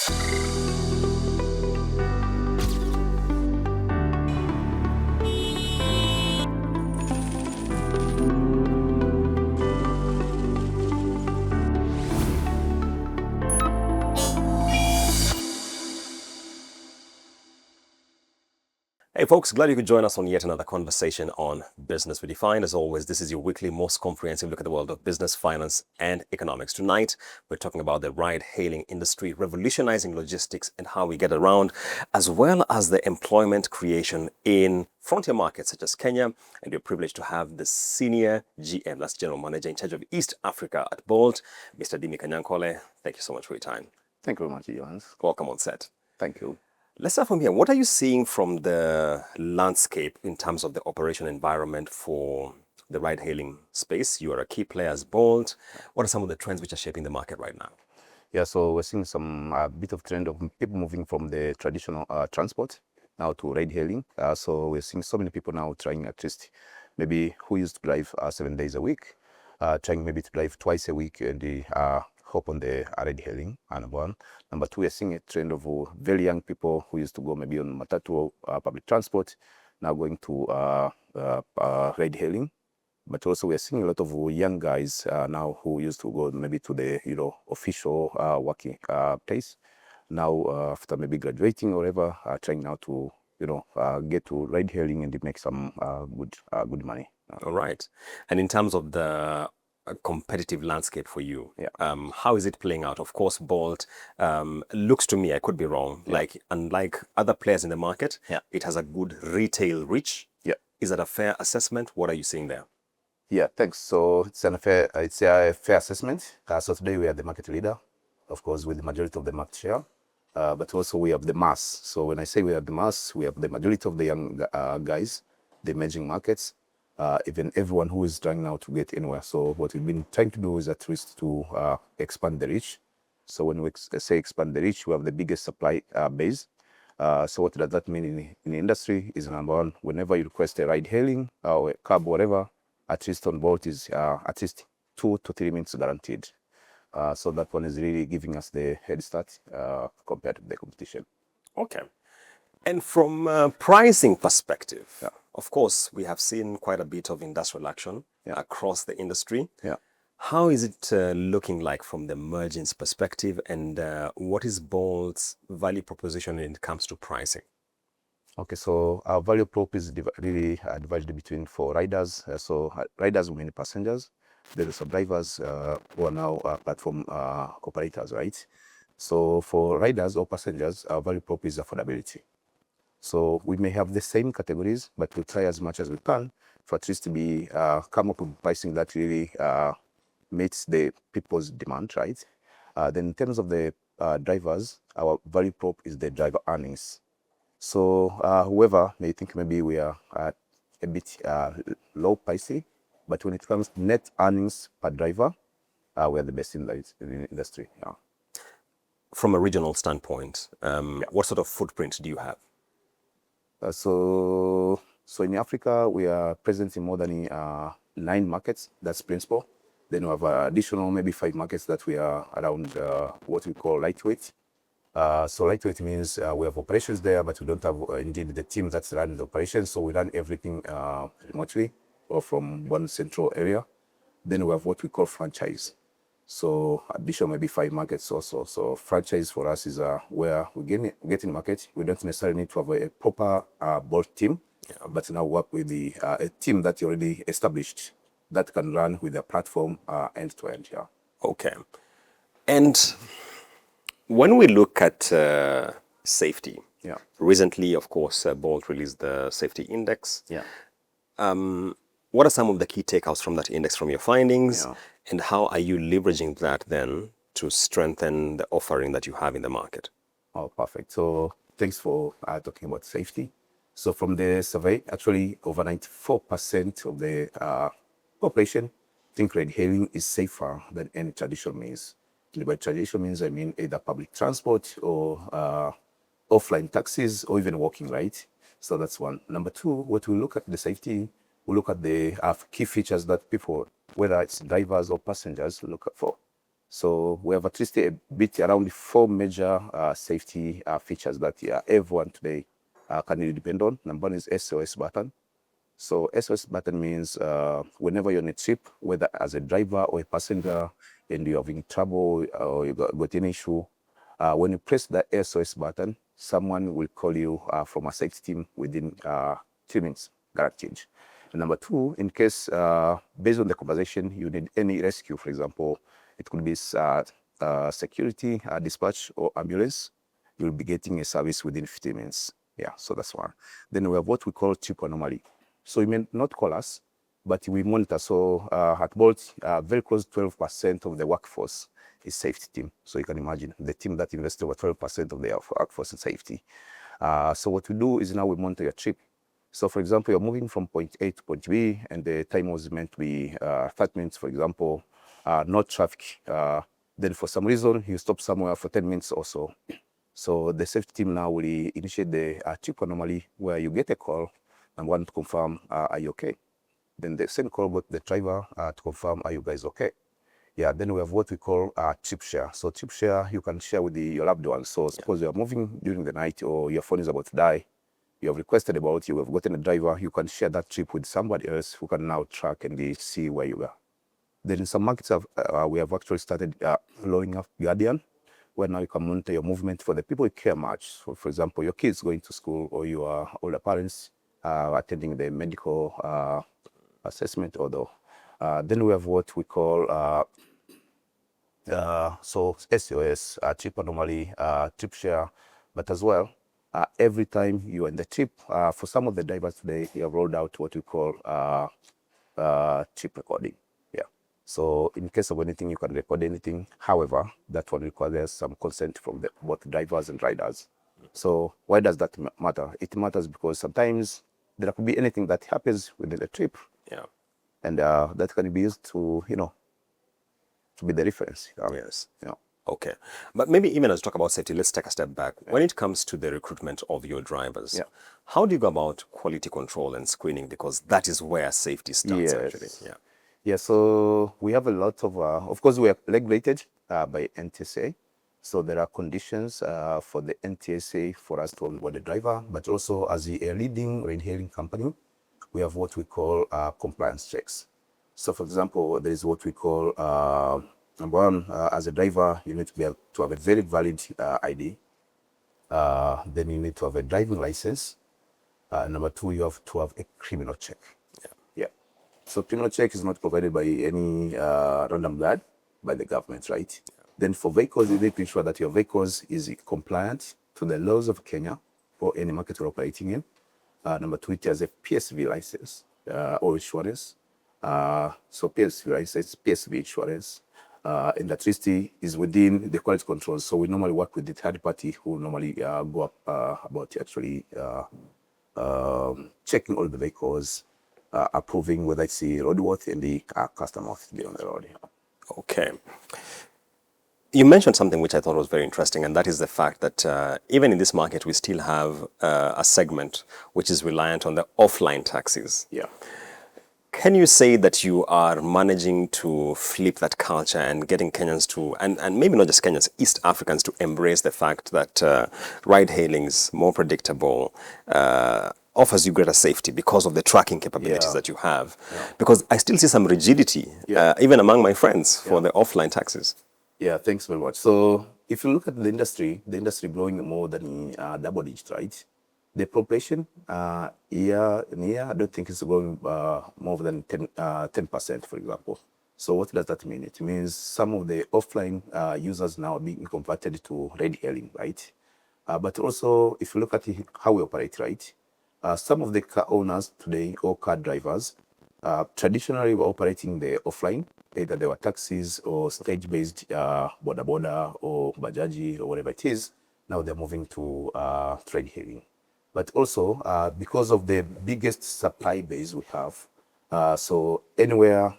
Hey folks, glad you could join us on yet another conversation on Business Redefined. As always, this is your weekly, most comprehensive look at the world of business, finance, and economics. Tonight, we're talking about the ride-hailing industry, revolutionizing logistics and how we get around, as well as the employment creation in frontier markets such as Kenya. And we're privileged to have the senior GM, that's General Manager in charge of East Africa at Bolt, Mr. Dimi Kanyankole. Thank you so much for your time. Thank you very much, Johannes. Welcome on set. Thank you. Let's start from here. What are you seeing from the landscape in terms of the operation environment for the ride-hailing space? You are a key player as Bolt. What are some of the trends which are shaping the market right now? Yeah, so we're seeing some bit of trend of people moving from the traditional transport now to ride-hailing. So we're seeing so many people now trying at least maybe who used to drive 7 days a week, trying maybe to drive twice a week and hop on the ride-hailing, number one. Number two, we're seeing a trend of very young people who used to go maybe on matatu or public transport, now going to ride-hailing. But also we're seeing a lot of young guys now who used to go maybe to the official working place. Now after maybe graduating or whatever, trying now to get to ride-hailing and make some good money. All right. And in terms of the competitive landscape for you, how is it playing out? Of course, Bolt looks to me, I could be wrong, like unlike other players in the market, it has a good retail reach. Is that a fair assessment? What are you seeing there? Yeah, thanks. So it's a fair assessment. So today we are the market leader, of course, with the majority of the market share, but also we have the mass. So when I say we have the mass, we have the majority of the young guys, the emerging markets, even everyone who is trying now to get anywhere. So what we've been trying to do is at least to expand the reach. So when we say expand the reach, we have the biggest supply base. So what does that mean in the industry is, number one, whenever you request a ride hailing or a cab, whatever, at least on Bolt is at least 2 to 3 minutes guaranteed. So that one is really giving us the head start compared to the competition. Okay. And from a pricing perspective, of course, we have seen quite a bit of industrial action across the industry. How is it looking like from the margins perspective, and what is Bolt's value proposition when it comes to pricing? Okay, so our value prop is really divided between for riders. So riders mean passengers. There are some drivers who are now platform operators, right? So for riders or passengers, our value prop is affordability. So we may have the same categories, but we'll try as much as we can for at least to be come up with pricing that really meets the people's demand, right? Then in terms of the drivers, our value prop is the driver earnings. So whoever may think maybe we are at a bit low pricey, but when it comes to net earnings per driver, we are the best in the industry. From a regional standpoint, what sort of footprint do you have? So in Africa, we are present in more than 9 markets. That's principal. Then we have additional maybe 5 markets that we are around what we call lightweight. So lightweight means we have operations there, but we don't have indeed the team that's running the operations. So we run everything remotely or from one central area. Then we have what we call franchise. So additional maybe 5 markets also. So franchise for us is where we get in market. We don't necessarily need to have a proper Bolt team, but now work with a team that's already established that can run with the platform end to end. Okay. And when we look at safety, recently, of course, Bolt released the safety index. What are some of the key takeouts from that index, from your findings, and how are you leveraging that then to strengthen the offering that you have in the market? Oh, perfect. So thanks for talking about safety. So from the survey, actually over 94% of the population think ride-hailing is safer than any traditional means. By traditional means, I mean either public transport or offline taxis or even walking, right? So that's one. Number two, what we look at the safety, we look at the key features that people, whether it's drivers or passengers, look for. So we have at least a bit around 4 major safety features that everyone today can really depend on. Number one is SOS button. So SOS button means whenever you're on a trip, whether as a driver or a passenger, and you're having trouble or you got any issue, when you press the SOS button, someone will call you from a safety team within 2 minutes, guaranteed. And number two, in case, based on the conversation, you need any rescue, for example, it could be security, dispatch, or ambulance, you'll be getting a service within 15 minutes. Yeah, so that's one. Then we have what we call trip anomaly. So you may not call us, but we monitor. So at Bolt, very close to 12% of the workforce is safety team. So you can imagine the team that invests over 12% of their workforce in safety. So what we do is now we monitor your trip. So for example, you're moving from point A to point B, and the time was meant to be 5 minutes, for example, not traffic. Then for some reason, you stop somewhere for 10 minutes or so. So the safety team now will initiate the trip anomaly where you get a call and want to confirm, are you okay? Then the same call got the driver to confirm, are you guys okay? Yeah, then we have what we call trip share. So trip share, you can share with your loved ones. So suppose you are moving during the night or your phone is about to die, you have requested about, you have gotten a driver, you can share that trip with somebody else who can now track and see where you are. Then in some markets, we have actually started rolling up Guardian, where now you can monitor your movement for the people you care much. So for example, your kids going to school or your older parents attending the medical assessment or the. Then we have what we call so SOS, trip anomaly, trip share, but as well, every time you're in the trip, for some of the drivers today, you have rolled out what we call trip recording. Yeah. So in case of anything, you can record anything. However, that one requires some consent from both drivers and riders. So why does that matter? It matters because sometimes there could be anything that happens within the trip. Yeah. And that can be used to, to be the reference. Yes. Yeah. Okay. But maybe even as we talk about safety, let's take a step back. When it comes to the recruitment of your drivers, how do you go about quality control and screening? Because that is where safety starts, actually. Yeah. Yeah, so we have a lot of course, we are regulated by NTSA. So there are conditions for the NTSA for us to onboard the driver, but also as a leading ride-hailing company, we have what we call compliance checks. So for example, there is what we call, number one, as a driver, you need to be able to have a very valid ID. Then you need to have a driving license. Number two, you have to have a criminal check. Yeah. So criminal check is not provided by any random guard, by the government, right? Then for vehicles, you need to ensure that your vehicles is compliant to the laws of Kenya or any market you're operating in. Number two, it has a PSV license or insurance. So PSV license, PSV insurance, and that list is within the quality control. So we normally work with the third party who normally go up about actually checking all the vehicles, approving whether it's the roadworthy and the customer to be on the road. Okay. You mentioned something which I thought was very interesting, and that is the fact that even in this market, we still have a segment which is reliant on the offline taxis. Yeah. Can you say that you are managing to flip that culture and getting Kenyans to, and maybe not just Kenyans, East Africans to embrace the fact that ride-hailing is more predictable, offers you greater safety because of the tracking capabilities that you have? Because I still see some rigidity, even among my friends, for the offline taxis. Yeah, thanks very much. So if you look at the industry growing more than double digit, right? The population year in year, I don't think it's growing more than 10%, for example. So what does that mean? It means some of the offline users now are being converted to ride-hailing, right? But also, if you look at how we operate, right? Some of the car owners today or car drivers traditionally were operating the offline, either they were taxis or stage-based boda boda or bajaji or whatever it is. Now they're moving to trade hailing. But also because of the biggest supply base we have, so anywhere,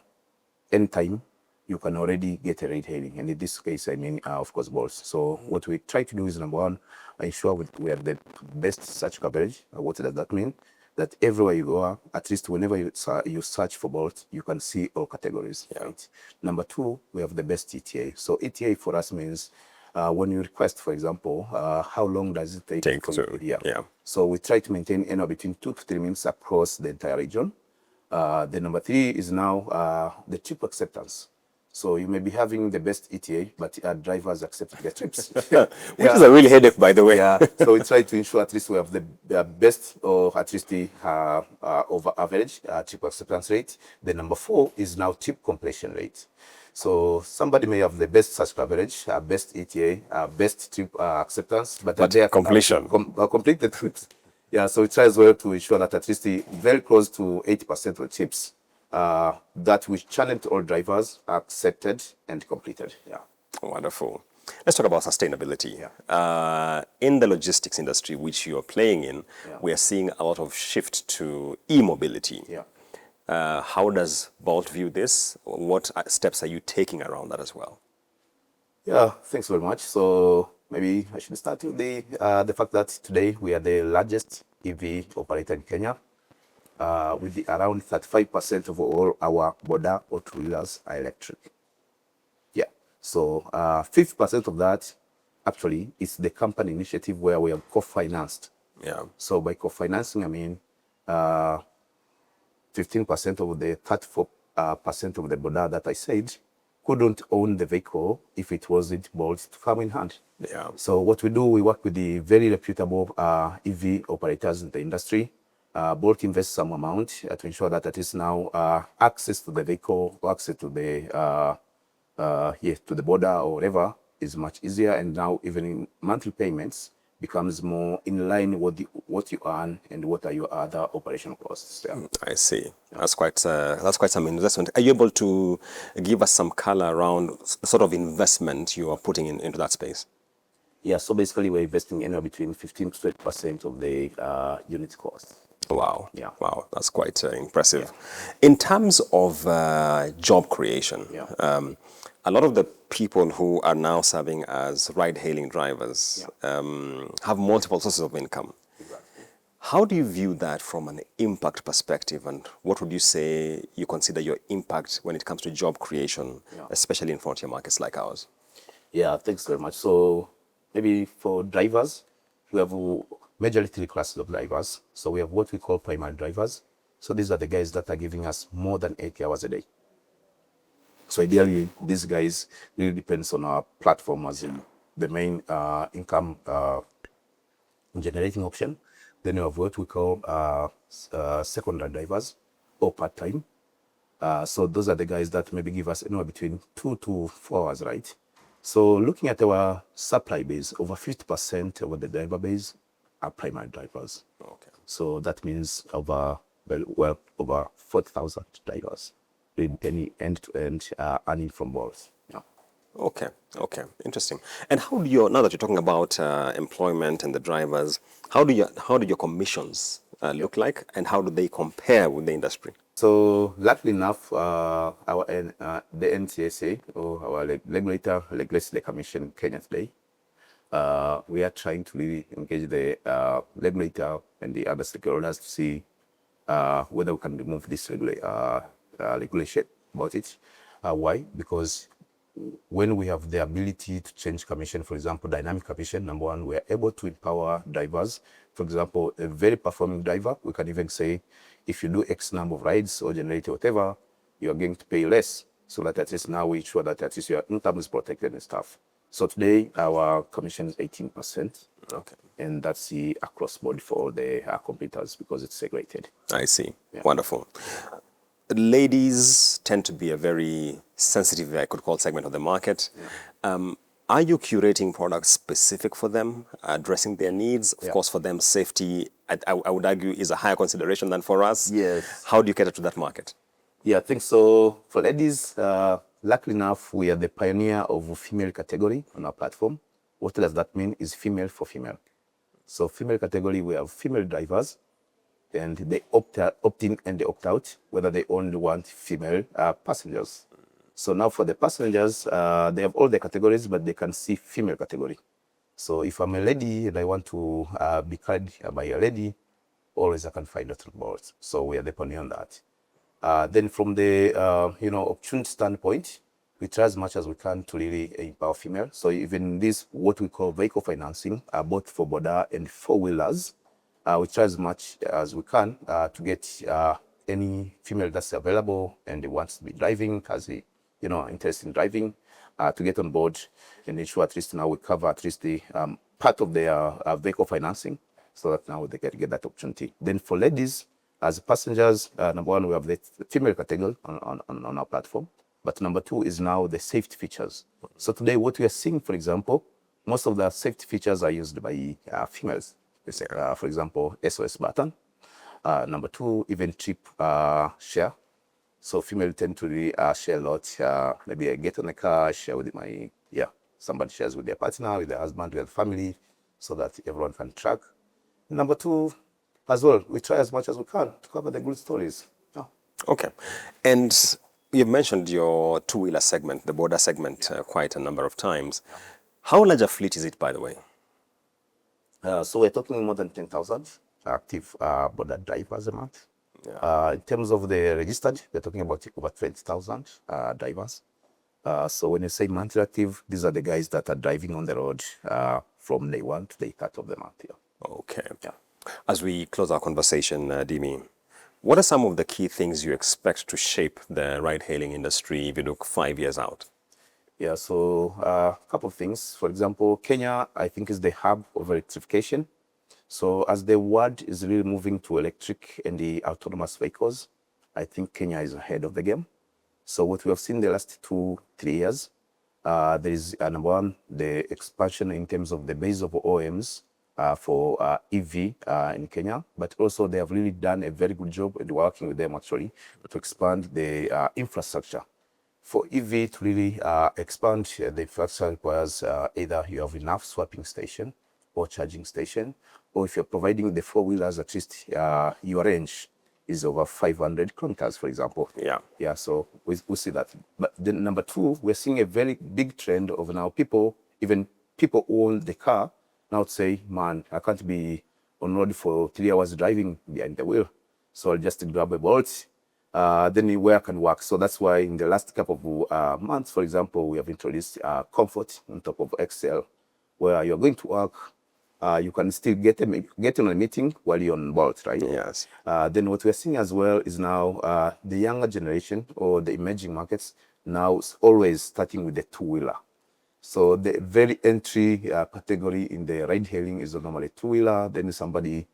anytime, you can already get a ride hailing. And in this case, I mean, of course, Bolts. So what we try to do is, number one, ensure we have the best search coverage. What does that mean? that everywhere you go, at least whenever you search for Bolt, you can see all categories. Yeah. Right. Number two, we have the best ETA. So ETA for us means when you request, for example, how long does it take for you? Yeah. So we try to maintain anywhere between 2 to 3 minutes across the entire region. The number three is now the trip acceptance. So you may be having the best ETA, but drivers accept the trips. Which is a really headache, by the way. Yeah. So we try to ensure at least we have the best, or at least the over average trip acceptance rate. The number four is now trip completion rate. So somebody may have the best search coverage, best ETA, best trip acceptance, but they have completion. Complete the trips. Yeah, so we try as well to ensure that at least very close to 80% of the trips that we channel to all drivers are accepted and completed. Yeah. Wonderful. Let's talk about sustainability. Yeah. In the logistics industry, which you're playing in, Yeah. we are seeing a lot of shift to e-mobility. Yeah. How does Bolt view this? What steps are you taking around that as well? Yeah, thanks very much. So maybe I should start with the fact that today we are the largest EV operator in Kenya, with around 35% of all our border or two-wheelers are electric. Yeah. So 50% of that actually is the company initiative where we have co-financed. Yeah. So by co-financing, I mean 15% of the 34% of the border that I said couldn't own the vehicle if it wasn't Bolt to come in hand. Yeah. So what we do, we work with the very reputable EV operators in the industry. Bolt invests some amount to ensure that it is now access to the vehicle, or access to the to the border or whatever is much easier, and now even in monthly payments becomes more in line with what you earn and what are your other operational costs. Yeah. I see. Yeah. That's quite some investment. Are you able to give us some color around the sort of investment you are putting into that space? Yeah, so basically we're investing anywhere between 15 to 20% of the unit cost. Wow. Yeah. Wow, that's quite impressive. Yeah. In terms of job creation, a lot of the people who are now serving as ride-hailing drivers have multiple sources of income. Exactly. How do you view that from an impact perspective, and what would you say you consider your impact when it comes to job creation, especially in frontier markets like ours? Yeah, thanks very much. So maybe for drivers, we have majorly three classes of drivers. So we have what we call primary drivers. So these are the guys that are giving us more than 8 hours a day. So ideally, these guys really depends on our platform as in the main income generating option. Then we have what we call secondary drivers or part-time. So those are the guys that maybe give us anywhere between 2 to 4 hours, right? So looking at our supply base, over 50% of the driver base are primary drivers. Okay. So that means over 40,000 drivers with any end-to-end earning from Bolt. Yeah. Okay. Interesting. And how do now that you're talking about employment and the drivers, how do your commissions look like, and how do they compare with the industry? So luckily enough, the NCSA, or our regulator, regulates the commission in Kenya today. We are trying to really engage the regulator and the other stakeholders to see whether we can remove this regulation about it. Why? Because when we have the ability to change commission, for example, dynamic commission, number one, we are able to empower drivers. For example, a very performing driver, we can even say, if you do X number of rides or generate whatever, you are going to pay less. So that at least now we ensure that at least your income is protected and stuff. So today our commission is 18%. Okay. And that's the across board for all the competitors because it's segregated. I see. Yeah. Wonderful. Ladies tend to be a very sensitive, I could call, segment of the market. Yeah. Are you curating products specific for them, addressing their needs? Of course, for them, safety, I would argue, is a higher consideration than for us. Yes. How do you cater to that market? Yeah, I think so. For ladies, luckily enough, we are the pioneer of female category on our platform. What does that mean? Is female for female. So female category, we have female drivers, and they opt in and they opt out, whether they only want female passengers. So now for the passengers, they have all the categories, but they can see female category. So if I'm a lady and I want to be carried by a lady, always I can find it on board. So we are depending on that. Then from the opportunity standpoint, we try as much as we can to really empower female. So even this, what we call vehicle financing, both for border and four-wheelers, we try as much as we can to get any female that's available and wants to be driving, has a interest in driving, to get on board and ensure at least now we cover at least the part of their vehicle financing, so that now they get that opportunity. Then for ladies, as passengers, number one, we have the female category on our platform. But number two is now the safety features. So today, what we are seeing, for example, most of the safety features are used by females. For example, SOS button. Number two, even trip share. So female tend to really share a lot. Maybe I get on a car, share with somebody shares with their partner, with their husband, with their family, so that everyone can track. Number two, as well, we try as much as we can to cover the good stories. Yeah. Okay. And you've mentioned your two-wheeler segment, the border segment, quite a number of times. How large a fleet is it, by the way? So we're talking more than 10,000 active border drivers a month. Yeah. In terms of the registered, we're talking about over 20,000 drivers. So when you say monthly active, these are the guys that are driving on the road from day one to day 30 of the month. Yeah. Okay. Yeah. As we close our conversation, Dimi, what are some of the key things you expect to shape the ride-hailing industry if you look 5 years out? Yeah, so a couple of things. For example, Kenya, I think, is the hub of electrification. So as the world is really moving to electric and the autonomous vehicles, I think Kenya is ahead of the game. So what we have seen the last 2-3 years, there is, number one, the expansion in terms of the base of OEMs for EV in Kenya, but also they have really done a very good job in working with them actually to expand the infrastructure. For EV to really expand, the infrastructure requires either you have enough swapping station or charging station, or if you're providing the four-wheelers, at least your range is over 500 kilometers, for example. Yeah. Yeah, so we see that. But then number two, we're seeing a very big trend of now people, even people who own the car, now say, man, I can't be on road for 3 hours driving behind the wheel. So I'll just grab a Bolt, then where I can work. So that's why in the last couple of months, for example, we have introduced Comfort on top of Excel, where you're going to work, you can still get on a meeting while you're on Bolt, right? Yes. Then what we're seeing as well is now the younger generation or the emerging markets now always starting with the two-wheeler. So the very entry category in the ride-hailing is normally two-wheeler. Then somebody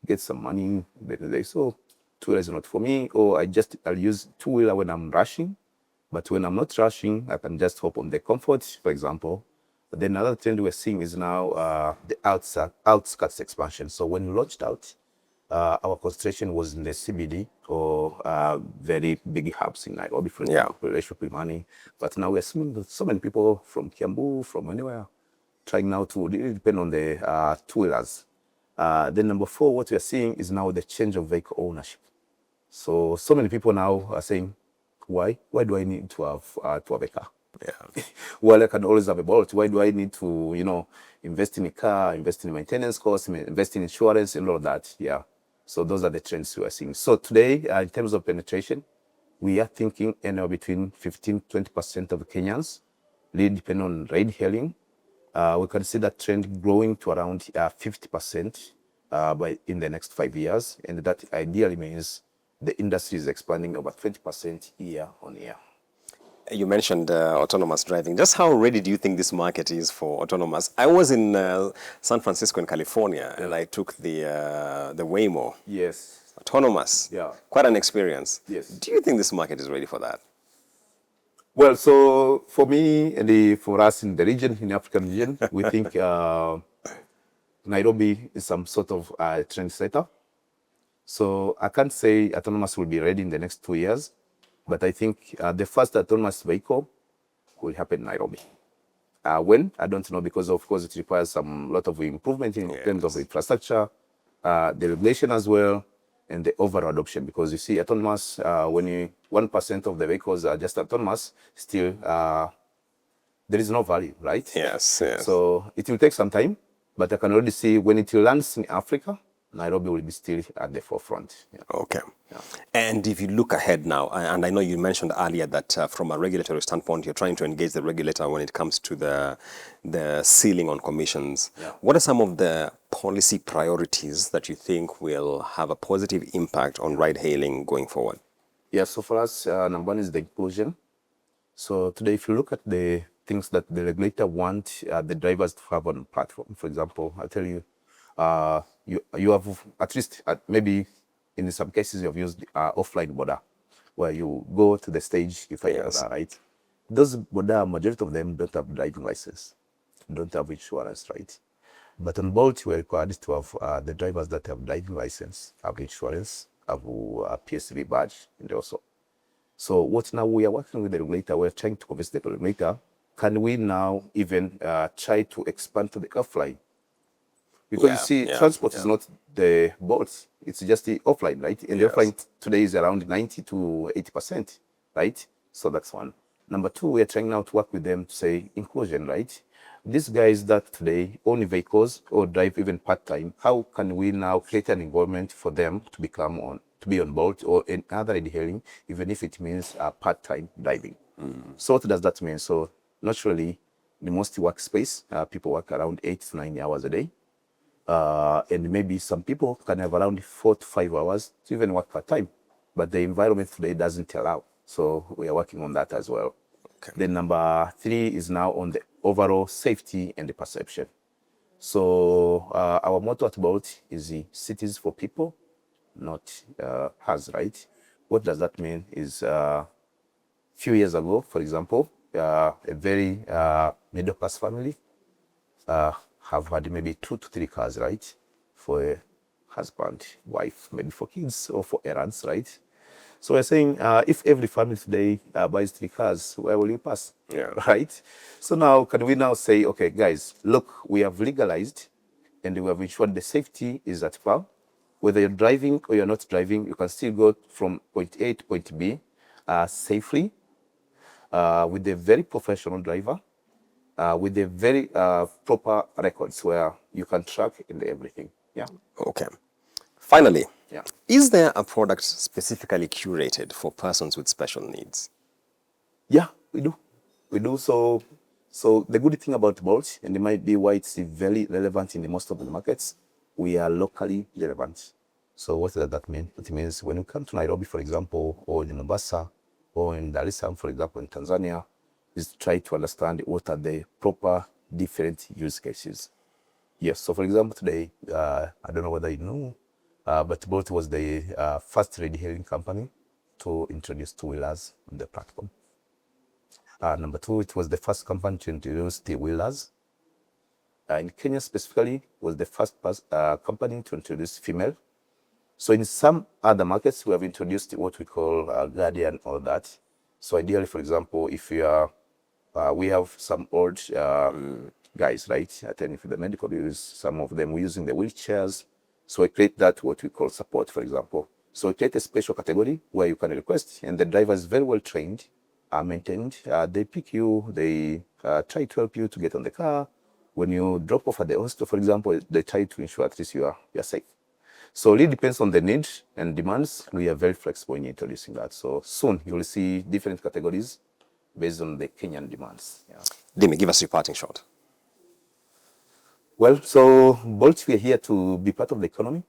gets some money, then they say, so two-wheeler is not for me, or I'll use two-wheeler when I'm rushing. But when I'm not rushing, I can just hop on the Comfort, for example. But then another trend we're seeing is now the outskirts expansion. So when we launched out, our concentration was in the CBD or very big hubs in Nairobi, for example, money. But now we're seeing so many people from Kiambu, from anywhere, trying now to really depend on the two-wheelers. Then number four, what we're seeing is now the change of vehicle ownership. So many people now are saying, why do I need to have a car? Yeah. Well, I can always have a Bolt. Why do I need to, invest in a car, invest in maintenance costs, invest in insurance and all of that? Yeah. So those are the trends we are seeing. So today, in terms of penetration, we are thinking anywhere between 15-20% of Kenyans really depend on ride-hailing. We can see that trend growing to around 50% in the next 5 years. And that ideally means the industry is expanding over 20% year on year. You mentioned autonomous driving. Just how ready do you think this market is for autonomous? I was in San Francisco in California, and I took the Waymo. Yes. Autonomous. Yeah. Quite an experience. Yes. Do you think this market is ready for that? Well, so for me and for us in the region, in the African region, we think Nairobi is some sort of trendsetter. So I can't say autonomous will be ready in the next 2 years. But I think the first autonomous vehicle will happen in Nairobi. When? I don't know, because of course it requires some lot of improvement in terms of infrastructure, the regulation as well, and the overall adoption. Because you see, autonomous, when 1% of the vehicles are just autonomous, still there is no value, right? Yes, yes. So it will take some time, but I can already see when it lands in Africa, Nairobi will be still at the forefront. Yeah. Okay. Yeah. And if you look ahead now, and I know you mentioned earlier that from a regulatory standpoint, you're trying to engage the regulator when it comes to the ceiling on commissions. Yeah. What are some of the policy priorities that you think will have a positive impact on ride hailing going forward? Yeah, so for us, number one is the inclusion. So today, if you look at the things that the regulator want the drivers to have on the platform, for example, I'll tell you, you have at least maybe in some cases you have used offline border, where you go to the stage, you find Yes. border, right? Those border, majority of them don't have driving license, don't have insurance, right? But on Bolt, we're required to have the drivers that have driving license, have insurance, have a PSV badge, and also. So what now we are working with the regulator, we're trying to convince the regulator, can we now even try to expand to the offline? Because you see, transport is not the boats, it's just the offline, right? And the offline today is around 90 to 80%, right? So that's one. Number two, we are trying now to work with them to say inclusion, right? These guys that today own vehicles or drive even part-time, how can we now create an environment for them to be on board or in other ride-hailing, even if it means part-time driving? So what does that mean? So naturally, the most workspace, people work around 8 to 9 hours a day. And maybe some people can have around 4 to 5 hours to even work part-time, but the environment today doesn't allow. So we are working on that as well. Okay. Then number three is now on the overall safety and the perception. So our motto at Bolt is the cities for people, not us, right? What does that mean is few years ago, for example, a very middle-class family have had maybe 2 to 3 cars, right? For a husband, wife, maybe for kids or for errands, right? So we're saying if every family today buys 3 cars, where will you pass? Yeah. Right? So now, can we now say, okay, guys, look, we have legalized and we have ensured the safety is at par. Whether you're driving or you're not driving, you can still go from point A to point B safely with a very professional driver, with a very proper records where you can track in everything. Yeah. Okay. Finally, is there a product specifically curated for persons with special needs? Yeah, we do. We do. So the good thing about Bolt, and it might be why it's very relevant in the most of the markets, we are locally relevant. So what does that mean? It means when you come to Nairobi, for example, or in Mombasa, or in Dar es Salaam, for example, in Tanzania, is try to understand what are the proper different use cases. Yes, so for example, today, I don't know whether you know, but Bolt was the first ride-hailing company to introduce two-wheelers on the platform. Number two, it was the first company to introduce three-wheelers. In Kenya specifically, was the first company to introduce female. So in some other markets, we have introduced what we call guardian or that. So ideally, for example, if you are, we have some old guys, right? Attending for the medical use, some of them using the wheelchairs. So we create that what we call support, for example. So we create a special category where you can request, and the driver is very well trained, maintained. They pick you, they try to help you to get on the car. When you drop off at the hostel, for example, they try to ensure at least you are safe. So it really depends on the need and demands. We are very flexible in introducing that. So soon you will see different categories based on the Kenyan demands. Yeah. Dimi, give us your parting shot. Well, so Bolt, we are here to be part of the economy.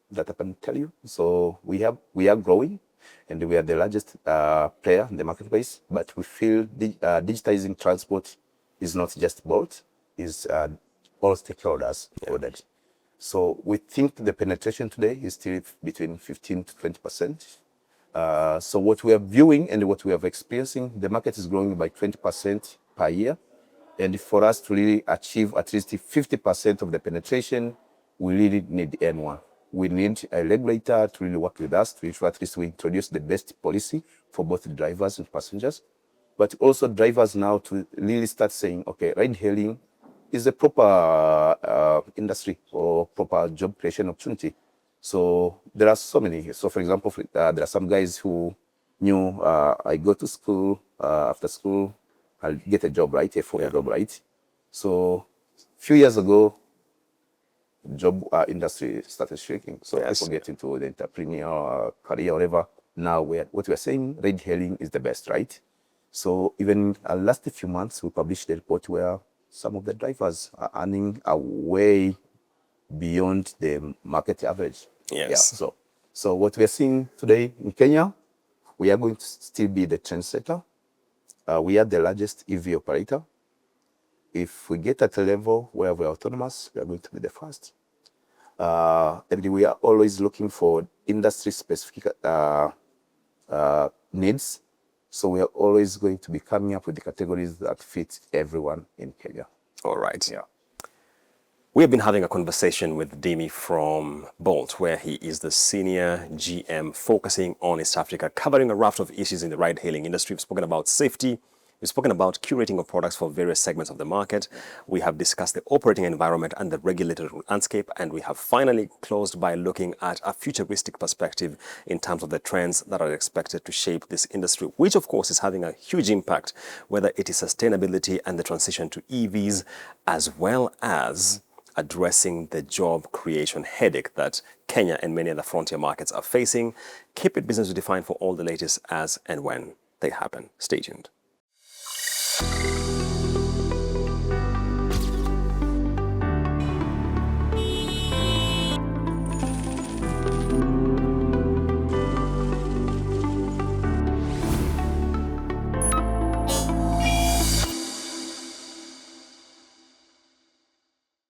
That I can tell you. So we are growing, and we are the largest player in the marketplace. But we feel digitizing transport is not just Bolt; is all stakeholders ordered. So we think the penetration today is still between 15 to 20%. So what we are viewing and what we are experiencing, the market is growing by 20% per year. And for us to really achieve at least 50% of the penetration, we really need anyone. We need a regulator to really work with us to ensure at least we introduce the best policy for both drivers and passengers. But also drivers now to really start saying, okay, ride-hailing is a proper industry or proper job creation opportunity. So there are so many. So for example, there are some guys who knew I go to school, after school, I'll get a job, right? A full job, right? So a few years ago, job industry started shrinking. So Yes. people get into the entrepreneur career, whatever. Now, what we're saying, ride hailing is the best, right? So even last few months, we published a report where some of the drivers are earning way beyond the market average. Yes. Yeah. So what we're seeing today in Kenya, we are going to still be the trendsetter. We are the largest EV operator. If we get at a level where we're autonomous, we are going to be the first. And we are always looking for industry-specific needs. So we are always going to be coming up with the categories that fit everyone in Kenya. All right. Yeah. We have been having a conversation with Dimi from Bolt, where he is the senior GM focusing on East Africa, covering a raft of issues in the ride-hailing industry. We've spoken about safety. We've spoken about curating of products for various segments of the market. We have discussed the operating environment and the regulatory landscape. And we have finally closed by looking at a futuristic perspective in terms of the trends that are expected to shape this industry, which of course is having a huge impact, whether it is sustainability and the transition to EVs, as well as addressing the job creation headache that Kenya and many other frontier markets are facing. Keep it business redefined for all the latest as and when they happen. Stay tuned.